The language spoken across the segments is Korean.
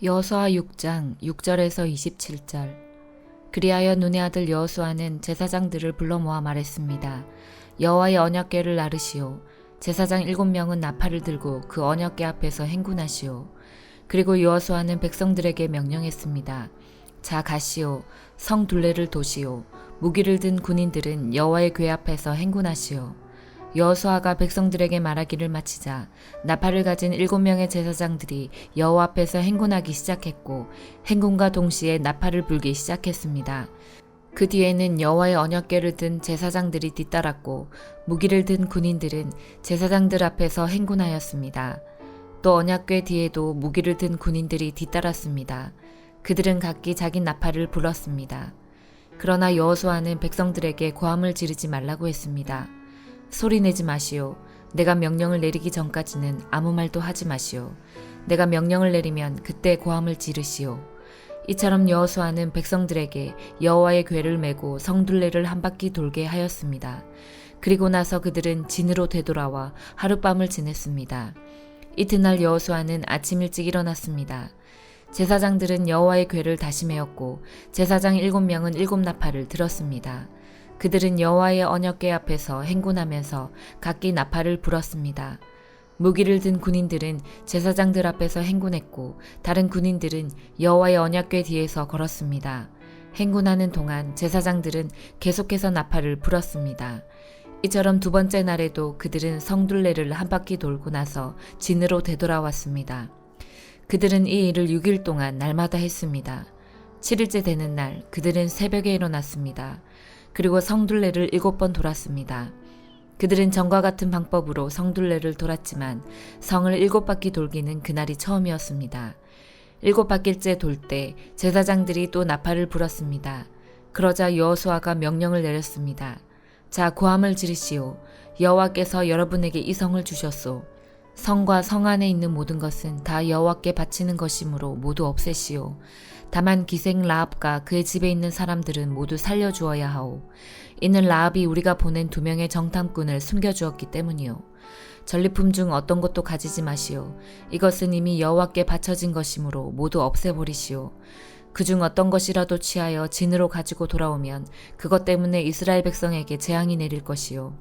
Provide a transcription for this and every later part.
여호수아 6장 6절에서 27절. 그리하여 눈의 아들 여호수아는 제사장들을 불러 모아 말했습니다. 여호와의 언약궤를 나르시오. 제사장 7명은 나팔을 들고 그 언약궤 앞에서 행군하시오. 그리고 여호수아는 백성들에게 명령했습니다. 자 가시오. 성 둘레를 도시오. 무기를 든 군인들은 여호와의 궤 앞에서 행군하시오. 여호수아가 백성들에게 말하기를 마치자 나팔을 가진 7명의 제사장들이 여호와 앞에서 행군하기 시작했고 행군과 동시에 나팔을 불기 시작했습니다. 그 뒤에는 여호와의 언약궤를 든 제사장들이 뒤따랐고 무기를 든 군인들은 제사장들 앞에서 행군하였습니다. 또 언약궤 뒤에도 무기를 든 군인들이 뒤따랐습니다. 그들은 각기 자기 나팔을 불었습니다. 그러나 여호수아는 백성들에게 고함을 지르지 말라고 했습니다. 소리내지 마시오. 내가 명령을 내리기 전까지는 아무 말도 하지 마시오. 내가 명령을 내리면 그때 고함을 지르시오. 이처럼 여호수아는 백성들에게 여호와의 궤를 메고 성둘레를 한 바퀴 돌게 하였습니다. 그리고 나서 그들은 진으로 되돌아와 하룻밤을 지냈습니다. 이튿날 여호수아는 아침 일찍 일어났습니다. 제사장들은 여호와의 궤를 다시 메었고 제사장 7명은 7나팔을 들었습니다. 그들은 여호와의 언약궤 앞에서 행군하면서 각기 나팔을 불었습니다. 무기를 든 군인들은 제사장들 앞에서 행군했고 다른 군인들은 여호와의 언약궤 뒤에서 걸었습니다. 행군하는 동안 제사장들은 계속해서 나팔을 불었습니다. 이처럼 두 번째 날에도 그들은 성둘레를 한 바퀴 돌고 나서 진으로 되돌아왔습니다. 그들은 이 일을 6일 동안 날마다 했습니다. 7일째 되는 날 그들은 새벽에 일어났습니다. 그리고 성둘레를 7번 돌았습니다. 그들은 전과 같은 방법으로 성둘레를 돌았지만 성을 7바퀴 돌기는 그날이 처음이었습니다. 7바퀴째 돌 때 제사장들이 또 나팔을 불었습니다. 그러자 여호수아가 명령을 내렸습니다. 자, 고함을 지르시오. 여호와께서 여러분에게 이 성을 주셨소. 성과 성 안에 있는 모든 것은 다 여호와께 바치는 것이므로 모두 없애시오. 다만 기생 라합과 그의 집에 있는 사람들은 모두 살려주어야 하오. 이는 라합이 우리가 보낸 2명의 정탐꾼을 숨겨주었기 때문이오. 전리품 중 어떤 것도 가지지 마시오. 이것은 이미 여호와께 바쳐진 것이므로 모두 없애버리시오. 그중 어떤 것이라도 취하여 진으로 가지고 돌아오면 그것 때문에 이스라엘 백성에게 재앙이 내릴 것이오.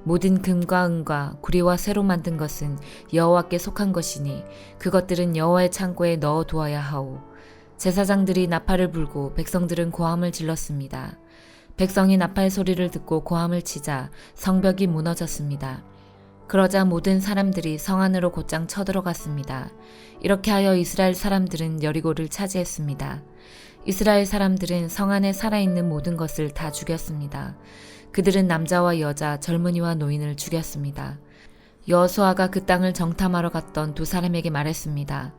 모든 금과 은과 구리와 쇠로 만든 것은 여호와께 속한 것이니 그것들은 여호와의 창고에 넣어 두어야 하오. 제사장들이 나팔을 불고 백성들은 고함을 질렀습니다. 백성이 나팔 소리를 듣고 고함을 치자 성벽이 무너졌습니다. 그러자 모든 사람들이 성 안으로 곧장 쳐들어갔습니다. 이렇게 하여 이스라엘 사람들은 여리고를 차지했습니다. 이스라엘 사람들은 성 안에 살아있는 모든 것을 다 죽였습니다. 그들은 남자와 여자, 젊은이와 노인을 죽였습니다. 여호수아가 그 땅을 정탐하러 갔던 2사람에게 말했습니다.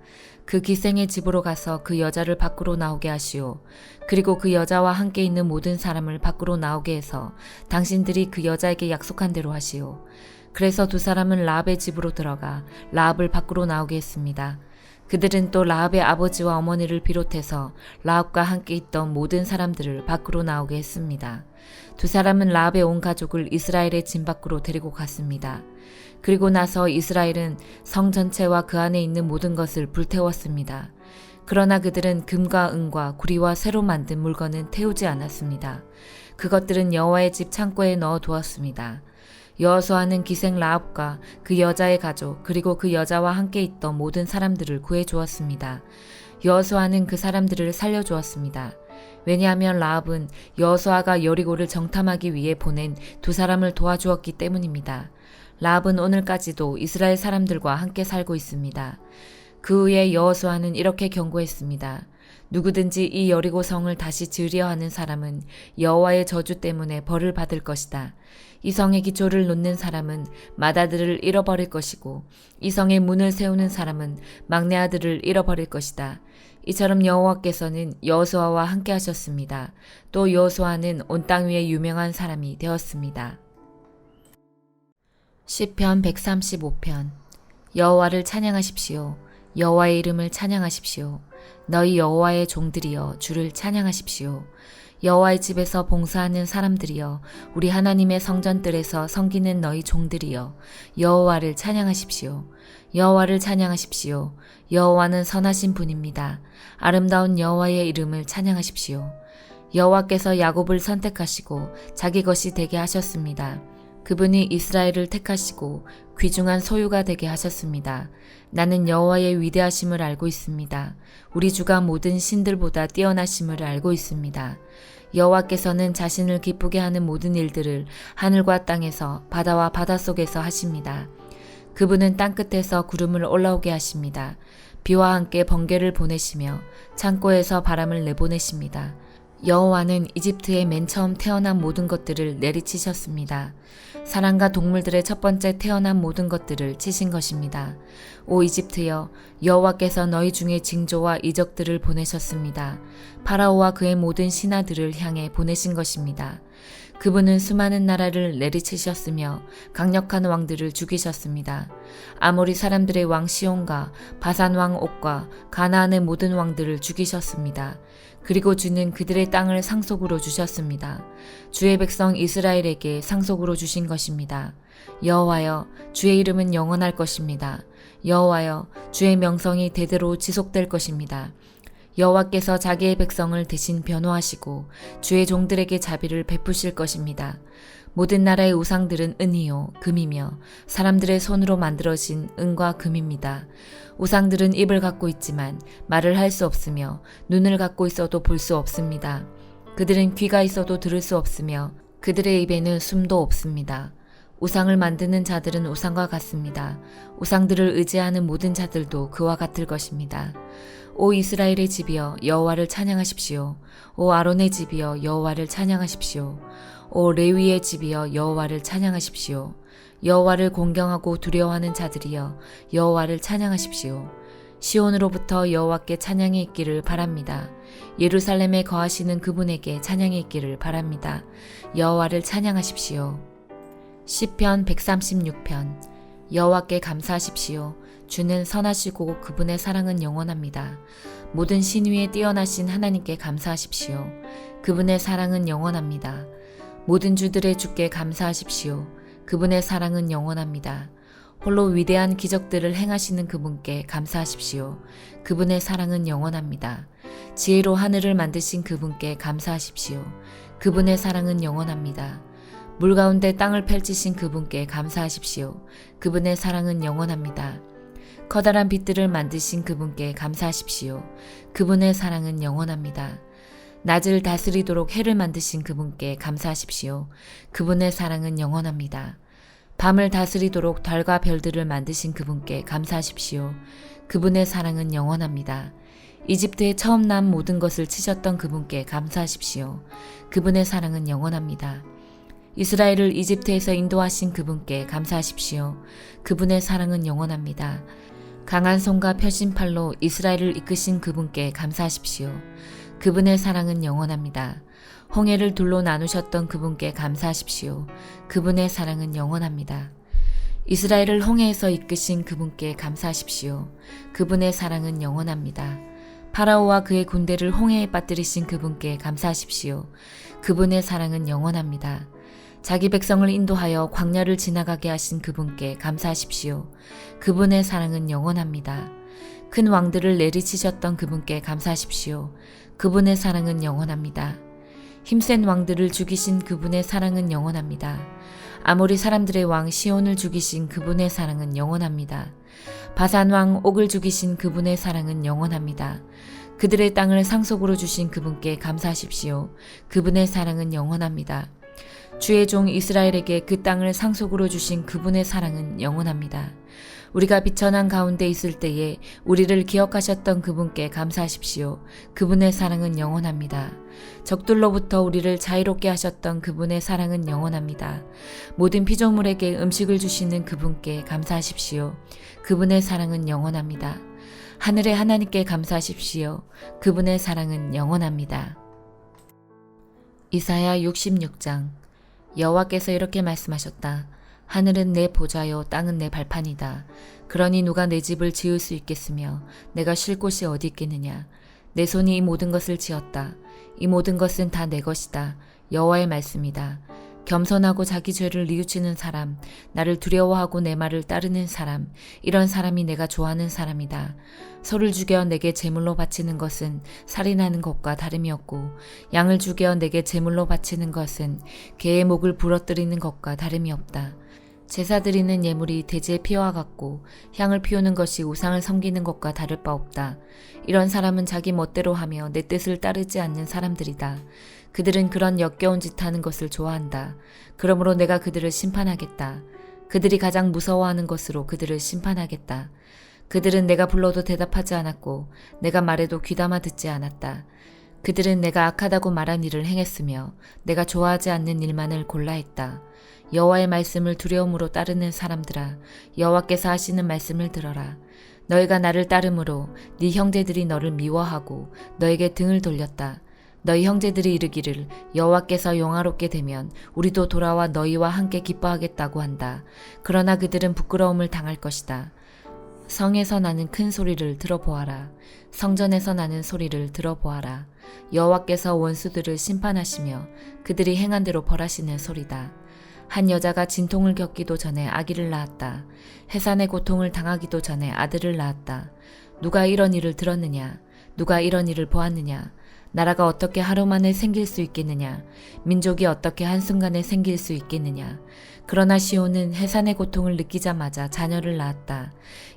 그 기생의 집으로 가서 그 여자를 밖으로 나오게 하시오. 그리고 그 여자와 함께 있는 모든 사람을 밖으로 나오게 해서 당신들이 그 여자에게 약속한 대로 하시오. 그래서 2사람은 라합의 집으로 들어가 라합을 밖으로 나오게 했습니다. 그들은 또 라합의 아버지와 어머니를 비롯해서 라합과 함께 있던 모든 사람들을 밖으로 나오게 했습니다. 2사람은 라합의 온 가족을 이스라엘의 진 밖으로 데리고 갔습니다. 그리고 나서 이스라엘은 성 전체와 그 안에 있는 모든 것을 불태웠습니다. 그러나 그들은 금과 은과 구리와 쇠로 만든 물건은 태우지 않았습니다. 그것들은 여호와의 집 창고에 넣어 두었습니다. 여호수아는 기생 라합과 그 여자의 가족 그리고 그 여자와 함께 있던 모든 사람들을 구해주었습니다. 여호수아는 그 사람들을 살려주었습니다. 왜냐하면 라합은 여호수아가 여리고를 정탐하기 위해 보낸 2사람을 도와주었기 때문입니다. 라합은 오늘까지도 이스라엘 사람들과 함께 살고 있습니다. 그 후에 여호수아는 이렇게 경고했습니다. 누구든지 이 여리고 성을 다시 지으려 하는 사람은 여호와의 저주 때문에 벌을 받을 것이다. 이 성의 기초를 놓는 사람은 맏아들을 잃어버릴 것이고 이 성의 문을 세우는 사람은 막내 아들을 잃어버릴 것이다. 이처럼 여호와께서는 여호수아와 함께 하셨습니다. 또 여호수아는 온 땅 위에 유명한 사람이 되었습니다. 시편 135편. 여호와를 찬양하십시오. 여호와의 이름을 찬양하십시오. 너희 여호와의 종들이여 주를 찬양하십시오. 여호와의 집에서 봉사하는 사람들이여, 우리 하나님의 성전들에서 섬기는 너희 종들이여, 여호와를 찬양하십시오. 여호와를 찬양하십시오. 여호와는 선하신 분입니다. 아름다운 여호와의 이름을 찬양하십시오. 여호와께서 야곱을 선택하시고 자기 것이 되게 하셨습니다. 그분이 이스라엘을 택하시고 귀중한 소유가 되게 하셨습니다. 나는 여호와의 위대하심을 알고 있습니다. 우리 주가 모든 신들보다 뛰어나심을 알고 있습니다. 여호와께서는 자신을 기쁘게 하는 모든 일들을 하늘과 땅에서 바다와 바닷속에서 하십니다. 그분은 땅끝에서 구름을 올라오게 하십니다. 비와 함께 번개를 보내시며 창고에서 바람을 내보내십니다. 여호와는 이집트에 맨 처음 태어난 모든 것들을 내리치셨습니다. 사람과 동물들의 첫 번째 태어난 모든 것들을 치신 것입니다. 오 이집트여, 여호와께서 너희 중에 징조와 이적들을 보내셨습니다. 파라오와 그의 모든 신하들을 향해 보내신 것입니다. 그분은 수많은 나라를 내리치셨으며 강력한 왕들을 죽이셨습니다. 아모리 사람들의 왕 시온과 바산 왕 옥과 가나안의 모든 왕들을 죽이셨습니다. 그리고 주는 그들의 땅을 상속으로 주셨습니다. 주의 백성 이스라엘에게 상속으로 주신 것입니다. 여호와여, 주의 이름은 영원할 것입니다. 여호와여, 주의 명성이 대대로 지속될 것입니다. 여호와께서 자기의 백성을 대신 변호하시고 주의 종들에게 자비를 베푸실 것입니다. 모든 나라의 우상들은 은이요 금이며 사람들의 손으로 만들어진 은과 금입니다. 우상들은 입을 갖고 있지만 말을 할 수 없으며 눈을 갖고 있어도 볼 수 없습니다. 그들은 귀가 있어도 들을 수 없으며 그들의 입에는 숨도 없습니다. 우상을 만드는 자들은 우상과 같습니다. 우상들을 의지하는 모든 자들도 그와 같을 것입니다. 오 이스라엘의 집이여, 여호와를 찬양하십시오. 오 아론의 집이여, 여호와를 찬양하십시오. 오 레위의 집이여, 여호와를 찬양하십시오. 여호와를 공경하고 두려워하는 자들이여, 여호와를 찬양하십시오. 시온으로부터 여호와께 찬양이 있기를 바랍니다. 예루살렘에 거하시는 그분에게 찬양이 있기를 바랍니다. 여호와를 찬양하십시오. 시편 136편. 여호와께 감사하십시오. 주는 선하시고 그분의 사랑은 영원합니다. 모든 신 위에 뛰어나신 하나님께 감사하십시오. 그분의 사랑은 영원합니다. 모든 주들의 주께 감사하십시오. 그분의 사랑은 영원합니다. 홀로 위대한 기적들을 행하시는 그분께 감사하십시오. 그분의 사랑은 영원합니다. 지혜로 하늘을 만드신 그분께 감사하십시오. 그분의 사랑은 영원합니다. 물 가운데 땅을 펼치신 그분께 감사하십시오. 그분의 사랑은 영원합니다. 커다란 빛들을 만드신 그분께 감사하십시오. 그분의 사랑은 영원합니다. 낮을 다스리도록 해를 만드신 그분께 감사하십시오. 그분의 사랑은 영원합니다. 밤을 다스리도록 달과 별들을 만드신 그분께 감사하십시오. 그분의 사랑은 영원합니다. 이집트에 처음 난 모든 것을 치셨던 그분께 감사하십시오. 그분의 사랑은 영원합니다. 이스라엘을 이집트에서 인도하신 그분께 감사하십시오. 그분의 사랑은 영원합니다. 강한 손과 펴신 팔로 이스라엘을 이끄신 그분께 감사하십시오. 그분의 사랑은 영원합니다. 홍해를 둘로 나누셨던 그분께 감사하십시오. 그분의 사랑은 영원합니다. 이스라엘을 홍해에서 이끄신 그분께 감사하십시오. 그분의 사랑은 영원합니다. 파라오와 그의 군대를 홍해에 빠뜨리신 그분께 감사하십시오. 그분의 사랑은 영원합니다. 자기 백성을 인도하여 광야를 지나가게 하신 그분께 감사하십시오. 그분의 사랑은 영원합니다. 큰 왕들을 내리치셨던 그분께 감사하십시오. 그분의 사랑은 영원합니다. 힘센 왕들을 죽이신 그분의 사랑은 영원합니다. 아모리 사람들의 왕 시온을 죽이신 그분의 사랑은 영원합니다. 바산 왕 옥을 죽이신 그분의 사랑은 영원합니다. 그들의 땅을 상속으로 주신 그분께 감사하십시오. 그분의 사랑은 영원합니다. 주의 종 이스라엘에게 그 땅을 상속으로 주신 그분의 사랑은 영원합니다. 우리가 비천한 가운데 있을 때에 우리를 기억하셨던 그분께 감사하십시오. 그분의 사랑은 영원합니다. 적들로부터 우리를 자유롭게 하셨던 그분의 사랑은 영원합니다. 모든 피조물에게 음식을 주시는 그분께 감사하십시오. 그분의 사랑은 영원합니다. 하늘의 하나님께 감사하십시오. 그분의 사랑은 영원합니다. 이사야 66장. 여호와께서 이렇게 말씀하셨다. 하늘은 내 보좌요 땅은 내 발판이다. 그러니 누가 내 집을 지을 수 있겠으며 내가 쉴 곳이 어디 있겠느냐. 내 손이 이 모든 것을 지었다. 이 모든 것은 다 내 것이다. 여호와의 말씀이다. 겸손하고 자기 죄를 뉘우치는 사람, 나를 두려워하고 내 말을 따르는 사람, 이런 사람이 내가 좋아하는 사람이다. 소를 죽여 내게 제물로 바치는 것은 살인하는 것과 다름이 없고, 양을 죽여 내게 제물로 바치는 것은 개의 목을 부러뜨리는 것과 다름이 없다. 제사 드리는 예물이 돼지의 피와 같고 향을 피우는 것이 우상을 섬기는 것과 다를 바 없다. 이런 사람은 자기 멋대로 하며 내 뜻을 따르지 않는 사람들이다. 그들은 그런 역겨운 짓 하는 것을 좋아한다. 그러므로 내가 그들을 심판하겠다. 그들이 가장 무서워하는 것으로 그들을 심판하겠다. 그들은 내가 불러도 대답하지 않았고 내가 말해도 귀담아 듣지 않았다. 그들은 내가 악하다고 말한 일을 행했으며 내가 좋아하지 않는 일만을 골라 했다. 여호와의 말씀을 두려움으로 따르는 사람들아, 여호와께서 하시는 말씀을 들어라. 너희가 나를 따름으로 네 형제들이 너를 미워하고 너에게 등을 돌렸다. 너희 형제들이 이르기를 여호와께서 영화롭게 되면 우리도 돌아와 너희와 함께 기뻐하겠다고 한다. 그러나 그들은 부끄러움을 당할 것이다. 성에서 나는 큰 소리를 들어보아라. 성전에서 나는 소리를 들어보아라. 여호와께서 원수들을 심판하시며 그들이 행한 대로 벌하시는 소리다. 한 여자가 진통을 겪기도 전에 아기를 낳았다. 해산의 고통을 당하기도 전에 아들을 낳았다. 누가 이런 일을 들었느냐? 누가 이런 일을 보았느냐? 나라가 어떻게 하루 만에 생길 수 있겠느냐? 민족이 어떻게 한순간에 생길 수 있겠느냐? 그러나 시온은 해산의 고통을 느끼자마자 자녀를 낳았다.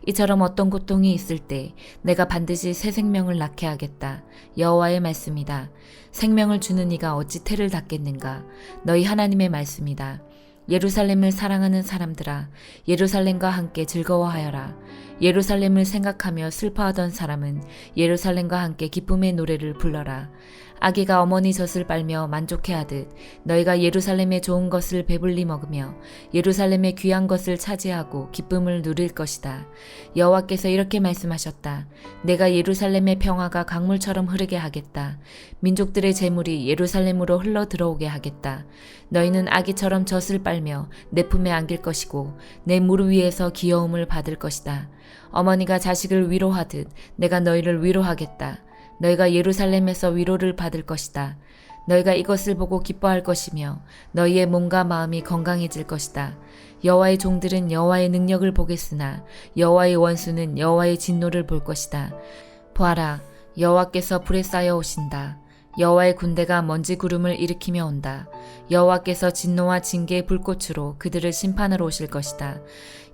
이처럼 어떤 고통이 있을 때 내가 반드시 새 생명을 낳게 하겠다. 여호와의 말씀이다. 생명을 주는 이가 어찌 태를 닫겠는가? 너희 하나님의 말씀이다. 예루살렘을 사랑하는 사람들아, 예루살렘과 함께 즐거워하여라. 예루살렘을 생각하며 슬퍼하던 사람은 예루살렘과 함께 기쁨의 노래를 불러라. 아기가 어머니 젖을 빨며 만족해하듯 너희가 예루살렘의 좋은 것을 배불리 먹으며 예루살렘의 귀한 것을 차지하고 기쁨을 누릴 것이다. 여호와께서 이렇게 말씀하셨다. 내가 예루살렘의 평화가 강물처럼 흐르게 하겠다. 민족들의 재물이 예루살렘으로 흘러 들어오게 하겠다. 너희는 아기처럼 젖을 빨며 내 품에 안길 것이고 내 무릎 위에서 귀여움을 받을 것이다. 어머니가 자식을 위로하듯 내가 너희를 위로하겠다. 너희가 예루살렘에서 위로를 받을 것이다. 너희가 이것을 보고 기뻐할 것이며 너희의 몸과 마음이 건강해질 것이다. 여호와의 종들은 여호와의 능력을 보겠으나 여호와의 원수는 여호와의 진노를 볼 것이다. 보아라, 여호와께서 불에 쌓여 오신다. 여호와의 군대가 먼지 구름을 일으키며 온다. 여호와께서 진노와 징계의 불꽃으로 그들을 심판하러 오실 것이다.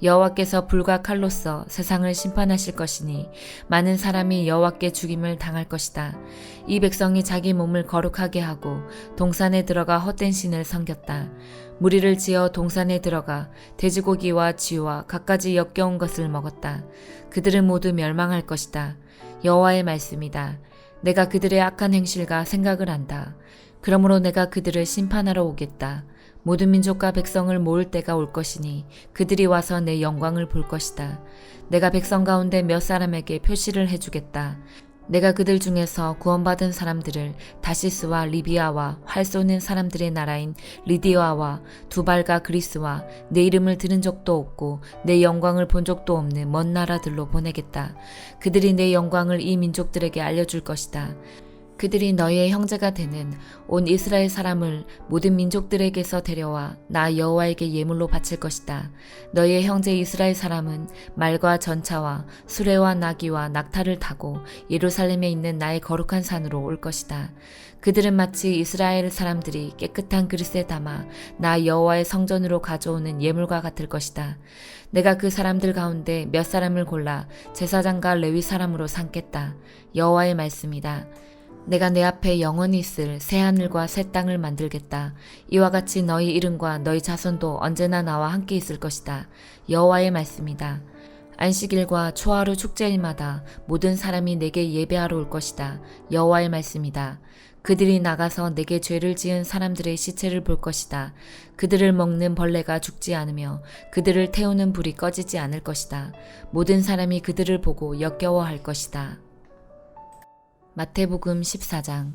여호와께서 불과 칼로써 세상을 심판하실 것이니 많은 사람이 여호와께 죽임을 당할 것이다. 이 백성이 자기 몸을 거룩하게 하고 동산에 들어가 헛된 신을 섬겼다. 무리를 지어 동산에 들어가 돼지고기와 쥐와 갖가지 역겨운 것을 먹었다. 그들은 모두 멸망할 것이다. 여호와의 말씀이다. 내가 그들의 악한 행실과 생각을 안다. 그러므로 내가 그들을 심판하러 오겠다. 모든 민족과 백성을 모을 때가 올 것이니 그들이 와서 내 영광을 볼 것이다. 내가 백성 가운데 몇 사람에게 표시를 해주겠다. 내가 그들 중에서 구원받은 사람들을 다시스와 리비아와 활 쏘는 사람들의 나라인 리디아와 두발과 그리스와 내 이름을 들은 적도 없고 내 영광을 본 적도 없는 먼 나라들로 보내겠다. 그들이 내 영광을 이 민족들에게 알려줄 것이다. 그들이 너희의 형제가 되는 온 이스라엘 사람을 모든 민족들에게서 데려와 나 여호와에게 예물로 바칠 것이다. 너희의 형제 이스라엘 사람은 말과 전차와 수레와 나귀와 낙타를 타고 예루살렘에 있는 나의 거룩한 산으로 올 것이다. 그들은 마치 이스라엘 사람들이 깨끗한 그릇에 담아 나 여호와의 성전으로 가져오는 예물과 같을 것이다. 내가 그 사람들 가운데 몇 사람을 골라 제사장과 레위 사람으로 삼겠다. 여호와의 말씀이다. 내가 내 앞에 영원히 있을 새 하늘과 새 땅을 만들겠다. 이와 같이 너희 이름과 너희 자손도 언제나 나와 함께 있을 것이다. 여호와의 말씀이다. 안식일과 초하루 축제일마다 모든 사람이 내게 예배하러 올 것이다. 여호와의 말씀이다. 그들이 나가서 내게 죄를 지은 사람들의 시체를 볼 것이다. 그들을 먹는 벌레가 죽지 않으며 그들을 태우는 불이 꺼지지 않을 것이다. 모든 사람이 그들을 보고 역겨워할 것이다. 마태복음 14장.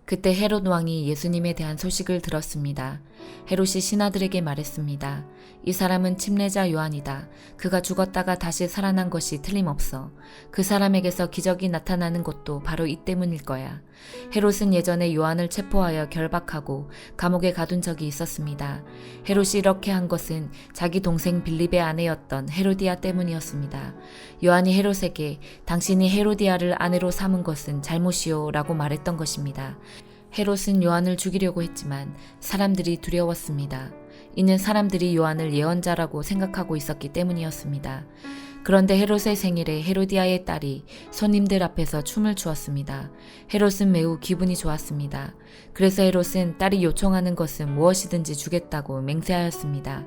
그때 헤롯 왕이 예수님에 대한 소식을 들었습니다. 헤롯이 신하들에게 말했습니다. 이 사람은 침례자 요한이다. 그가 죽었다가 다시 살아난 것이 틀림없어. 그 사람에게서 기적이 나타나는 것도 바로 이 때문일 거야. 헤롯은 예전에 요한을 체포하여 결박하고 감옥에 가둔 적이 있었습니다. 헤롯이 이렇게 한 것은 자기 동생 빌립의 아내였던 헤로디아 때문이었습니다. 요한이 헤롯에게 당신이 헤로디아를 아내로 삼은 것은 잘못이요 라고 말했던 것입니다. 헤롯은 요한을 죽이려고 했지만 사람들이 두려웠습니다. 이는 사람들이 요한을 예언자라고 생각하고 있었기 때문이었습니다. 그런데 헤롯의 생일에 헤로디아의 딸이 손님들 앞에서 춤을 추었습니다. 헤롯은 매우 기분이 좋았습니다. 그래서 헤롯은 딸이 요청하는 것은 무엇이든지 주겠다고 맹세하였습니다.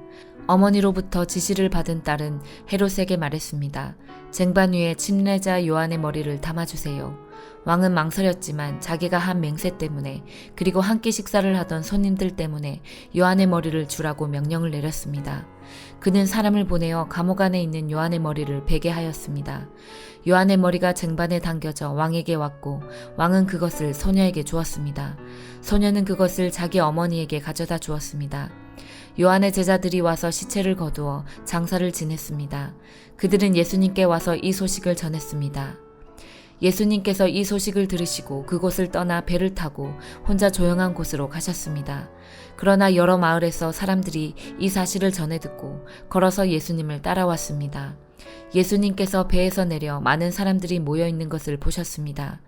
어머니로부터 지시를 받은 딸은 헤롯에게 말했습니다. 쟁반 위에 침례자 요한의 머리를 담아주세요. 왕은 망설였지만 자기가 한 맹세 때문에 그리고 한 끼 식사를 하던 손님들 때문에 요한의 머리를 주라고 명령을 내렸습니다. 그는 사람을 보내어 감옥 안에 있는 요한의 머리를 베게 하였습니다. 요한의 머리가 쟁반에 당겨져 왕에게 왔고 왕은 그것을 소녀에게 주었습니다. 소녀는 그것을 자기 어머니에게 가져다 주었습니다. 요한의 제자들이 와서 시체를 거두어 장사를 지냈습니다. 그들은 예수님께 와서 이 소식을 전했습니다. 예수님께서 이 소식을 들으시고 그곳을 떠나 배를 타고 혼자 조용한 곳으로 가셨습니다. 그러나 여러 마을에서 사람들이 이 사실을 전해 듣고 걸어서 예수님을 따라왔습니다. 예수님께서 배에서 내려 많은 사람들이 모여 있는 것을 보셨습니다.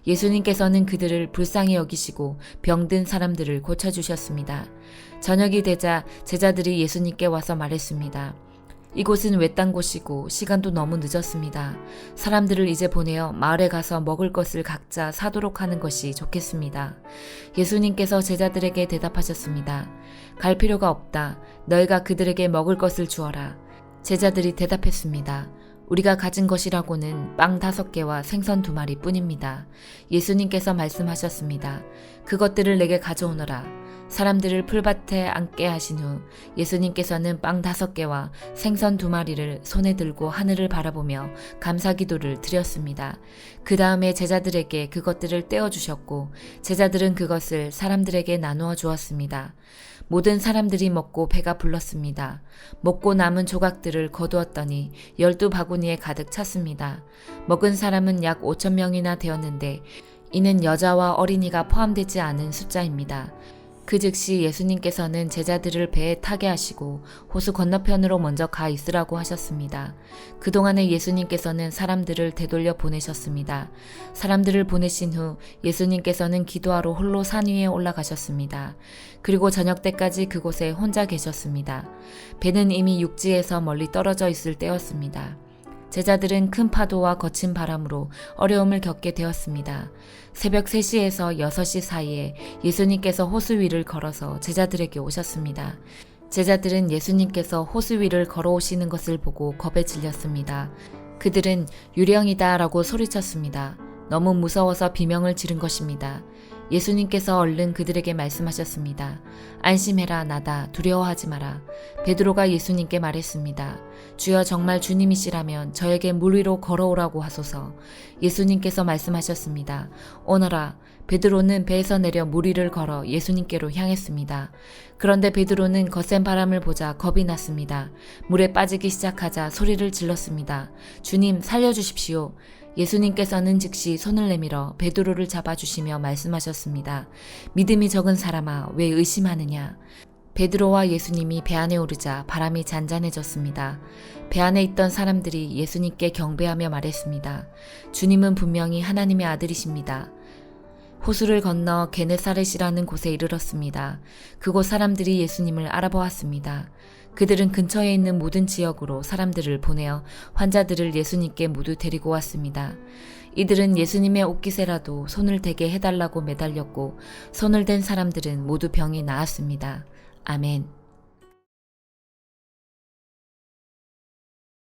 예수님께서는 그들을 불쌍히 여기시고 병든 사람들을 고쳐주셨습니다. 저녁이 되자 제자들이 예수님께 와서 말했습니다. 이곳은 외딴 곳이고 시간도 너무 늦었습니다. 사람들을 이제 보내어 마을에 가서 먹을 것을 각자 사도록 하는 것이 좋겠습니다. 예수님께서 제자들에게 대답하셨습니다. 갈 필요가 없다. 너희가 그들에게 먹을 것을 주어라. 제자들이 대답했습니다. 우리가 가진 것이라고는 빵 5개와 생선 2마리 뿐입니다. 예수님께서 말씀하셨습니다. 그것들을 내게 가져오너라. 사람들을 풀밭에 앉게 하신 후 예수님께서는 빵 5개와 생선 2마리를 손에 들고 하늘을 바라보며 감사기도를 드렸습니다. 그 다음에 제자들에게 그것들을 떼어주셨고 제자들은 그것을 사람들에게 나누어 주었습니다. 모든 사람들이 먹고 배가 불렀습니다. 먹고 남은 조각들을 거두었더니 12바구니에 가득 찼습니다. 먹은 사람은 약 5,000명이나 되었는데 이는 여자와 어린이가 포함되지 않은 숫자입니다. 그 즉시 예수님께서는 제자들을 배에 타게 하시고 호수 건너편으로 먼저 가 있으라고 하셨습니다. 그동안에 예수님께서는 사람들을 되돌려 보내셨습니다. 사람들을 보내신 후 예수님께서는 기도하러 홀로 산 위에 올라가셨습니다. 그리고 저녁 때까지 그곳에 혼자 계셨습니다. 배는 이미 육지에서 멀리 떨어져 있을 때였습니다. 제자들은 큰 파도와 거친 바람으로 어려움을 겪게 되었습니다. 새벽 3시에서 6시 사이에 예수님께서 호수 위를 걸어서 제자들에게 오셨습니다. 제자들은 예수님께서 호수 위를 걸어오시는 것을 보고 겁에 질렸습니다. 그들은 유령이다 라고 소리쳤습니다. 너무 무서워서 비명을 지른 것입니다. 예수님께서 얼른 그들에게 말씀하셨습니다. 안심해라, 나다. 두려워하지 마라. 베드로가 예수님께 말했습니다. 주여, 정말 주님이시라면 저에게 물 위로 걸어오라고 하소서. 예수님께서 말씀하셨습니다. 오너라. 베드로는 배에서 내려 물 위를 걸어 예수님께로 향했습니다. 그런데 베드로는 거센 바람을 보자 겁이 났습니다. 물에 빠지기 시작하자 소리를 질렀습니다. 주님, 살려주십시오. 예수님께서는 즉시 손을 내밀어 베드로를 잡아주시며 말씀하셨습니다. 믿음이 적은 사람아, 왜 의심하느냐? 베드로와 예수님이 배 안에 오르자 바람이 잔잔해졌습니다. 배 안에 있던 사람들이 예수님께 경배하며 말했습니다. 주님은 분명히 하나님의 아들이십니다. 호수를 건너 게네사렛이라는 곳에 이르렀습니다. 그곳 사람들이 예수님을 알아보았습니다. 그들은 근처에 있는 모든 지역으로 사람들을 보내어 환자들을 예수님께 모두 데리고 왔습니다. 이들은 예수님의 옷깃에라도 손을 대게 해달라고 매달렸고 손을 댄 사람들은 모두 병이 나았습니다. 아멘.